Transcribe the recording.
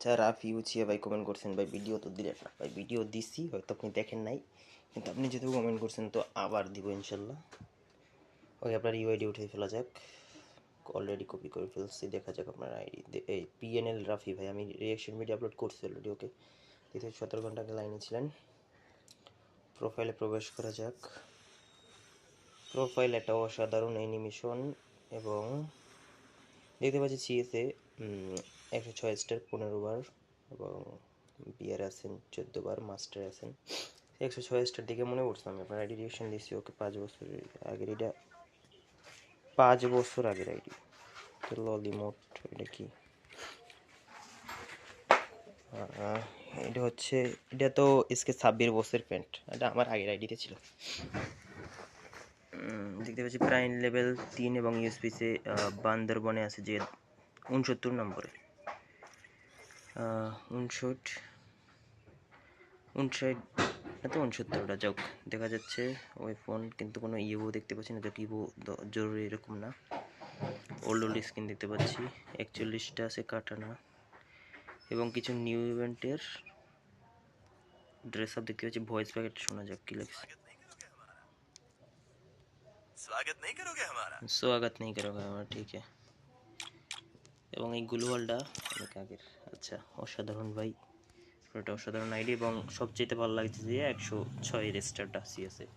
আচ্ছা রাফি উচিয়ে ভাই কমেন্ট করছেন ভাই ভিডিও তো দিলেন না ভাই, ভিডিও দিছি হয়তো আপনি দেখেন নাই, কিন্তু আপনি যেহেতু কমেন্ট করছেন তো আবার দিব ইনশাল্লাহ। ওকে আপনার ইউআইডি উঠে ফেলা যাক, অলরেডি কপি করে ফেলছি, দেখা যাক আপনার আইডি। এই পিএনএল রাফি ভাই, আমি রিয়াকশন ভিডিও আপলোড করছি অলরেডি। ওকে 17 ঘন্টা আগে লাইনে ছিলেন। প্রোফাইলে প্রবেশ করা যাক। প্রোফাইল একটা অসাধারণ অ্যানিমেশন এবং দেখতে পাচ্ছি সিএসএ 106 স্টার 15 বার এবং বিয়ার আছেন 14 বার, মাস্টার আছেন 106 স্টার দিকে মনে করছিলাম। আপনার আইডি রিয়েকশন দিচ্ছি। ওকে 5 বছর আগের, এটা 5 বছর আগের আইডি। তো ললিমোট এটা কি, এটা হচ্ছে, এটা তো এসকে 26 বছর প্যান্ট, এটা আমার আগের আইডিতে ছিল। দেখতে পাচ্ছি প্রাইম লেভেল 3 এবং ইউএসপিসে বান্দরবনে আছে যে 69 নম্বরে, 69টা যাক দেখা যাচ্ছে ওই ফোন, কিন্তু কোনো ইভো দেখতে পাচ্ছি না, যাক ইভো জরুরি এরকম না। ওল্ড স্ক্রিন দেখতে পাচ্ছি, 41টা আছে কাটানা এবং কিছু নিউ ইভেন্টের ড্রেস আপ দেখতে পাচ্ছি। ভয়েস প্যাকেট শোনা যাক কি লাগছে। स्वागत नहीं करोगे हमारा, ठीक है। এবং এই গ্লোবালটা অনেক আগের। আচ্ছা অসাধারণ ভাই, এটা অসাধারণ আইডি এবং সবচেয়ে ভালো লাগছে যে 106 স্টারটা সিএসএ।